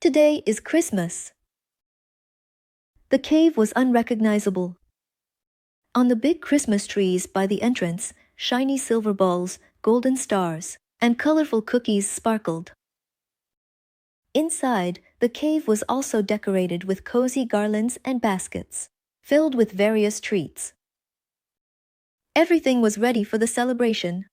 Today is Christmas. The cave was unrecognizable. On the big Christmas trees by the entrance, shiny silver balls, golden stars, and colorful cookies sparkled. Inside, the cave was also decorated with cozy garlands and baskets, filled with various treats. Everything was ready for the celebration.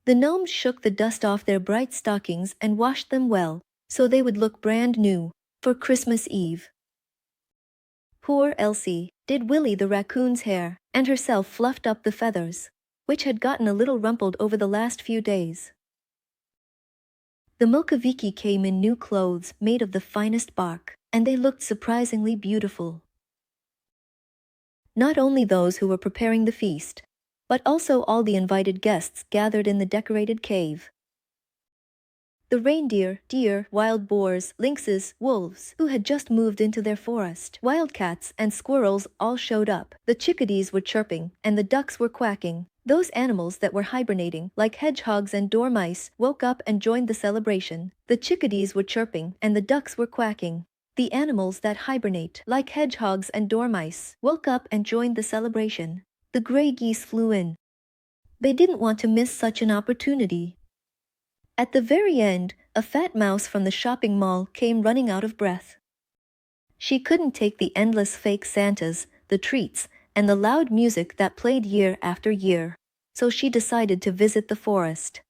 The gnomes shook the dust off their bright stockings and washed them well, so they would look brand new for Christmas Eve. Poor Elsie did Willie the raccoon's hair and herself fluffed up the feathers, which had gotten a little rumpled over the last few days. The Mokaviki came in new clothes made of the finest bark, and they looked surprisingly beautiful. Not only those who were preparing the feast, but also all the invited guests gathered in the decorated cave. The reindeer, deer, wild boars, lynxes, wolves, who had just moved into their forest, wildcats and squirrels all showed up. The chickadees were chirping, and the ducks were quacking. Those animals that were hibernating, like hedgehogs and dormice, woke up and joined the celebration. The chickadees were chirping, and the ducks were quacking. The animals that hibernate, like hedgehogs and dormice, woke up and joined the celebration. The gray geese flew in. They didn't want to miss such an opportunity. At the very end, a fat mouse from the shopping mall came running out of breath. She couldn't take the endless fake Santas, the treats, and the loud music that played year after year, so she decided to visit the forest.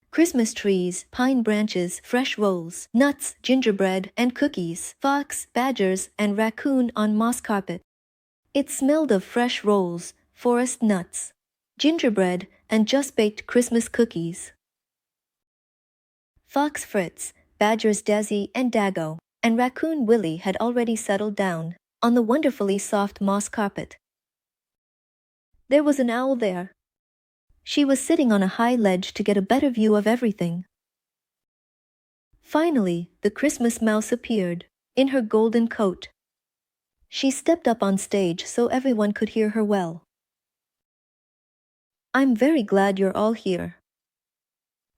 Christmas trees, pine branches, fresh rolls, nuts, gingerbread, and cookies, fox, badgers, and raccoon on moss carpet. It smelled of fresh rolls, forest nuts, gingerbread, and just-baked Christmas cookies. Fox Fritz, Badgers Desi and Dago, and Raccoon Willie had already settled down on the wonderfully soft moss carpet. There was an owl there. She was sitting on a high ledge to get a better view of everything. Finally, the Christmas mouse appeared, in her golden coat. She stepped up on stage so everyone could hear her well. I'm very glad you're all here.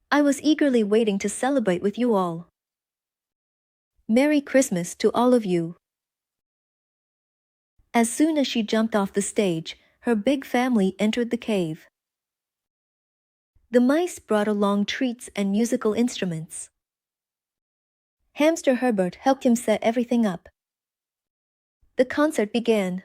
I was eagerly waiting to celebrate with you all. Merry Christmas to all of you. As soon as she jumped off the stage, her big family entered the cave. The mice brought along treats and musical instruments. Hamster Herbert helped him set everything up. The concert began.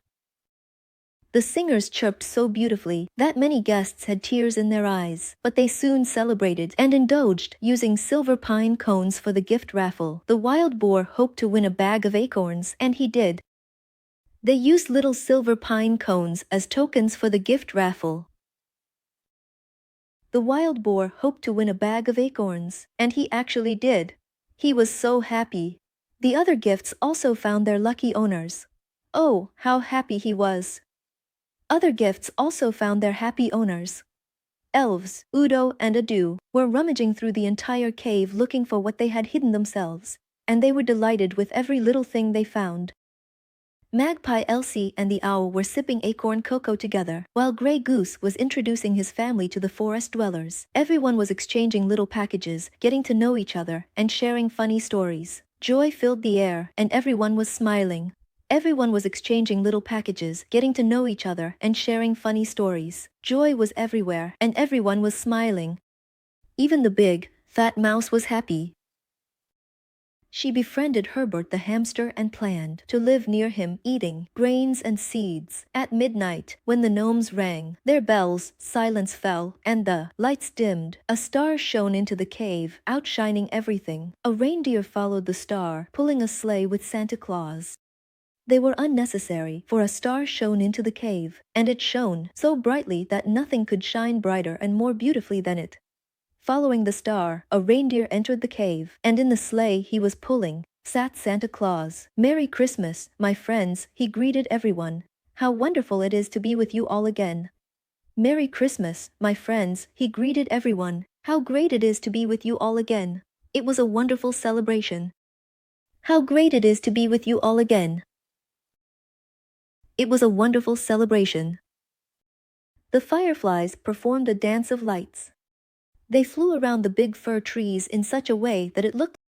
The singers chirped so beautifully that many guests had tears in their eyes, but they soon celebrated and indulged using silver pine cones for the gift raffle. The wild boar hoped to win a bag of acorns, and he did. They used little silver pine cones as tokens for the gift raffle. The wild boar hoped to win a bag of acorns, and he actually did. He was so happy. The other gifts also found their lucky owners. Oh, how happy he was! Other gifts also found their happy owners. Elves, Udo and Adu, were rummaging through the entire cave looking for what they had hidden themselves, and they were delighted with every little thing they found. Magpie Elsie and the owl were sipping acorn cocoa together, while Grey Goose was introducing his family to the forest dwellers. Everyone was exchanging little packages, getting to know each other, and sharing funny stories. Joy filled the air, and everyone was smiling. Everyone was exchanging little packages, getting to know each other, and sharing funny stories. Joy was everywhere, and everyone was smiling. Even the big, fat mouse was happy. She befriended Herbert the hamster and planned to live near him, eating grains and seeds. At midnight, when the gnomes rang their bells, silence fell, and the lights dimmed. A star shone into the cave, outshining everything. A reindeer followed the star, pulling a sleigh with Santa Claus. They were unnecessary, for a star shone into the cave, and it shone so brightly that nothing could shine brighter and more beautifully than it. Following the star, a reindeer entered the cave, and in the sleigh he was pulling sat Santa Claus. Merry Christmas, my friends, he greeted everyone. How wonderful it is to be with you all again. Merry Christmas, my friends, he greeted everyone. How great it is to be with you all again. It was a wonderful celebration. How great it is to be with you all again. It was a wonderful celebration. The fireflies performed a dance of lights. They flew around the big fir trees in such a way that it looked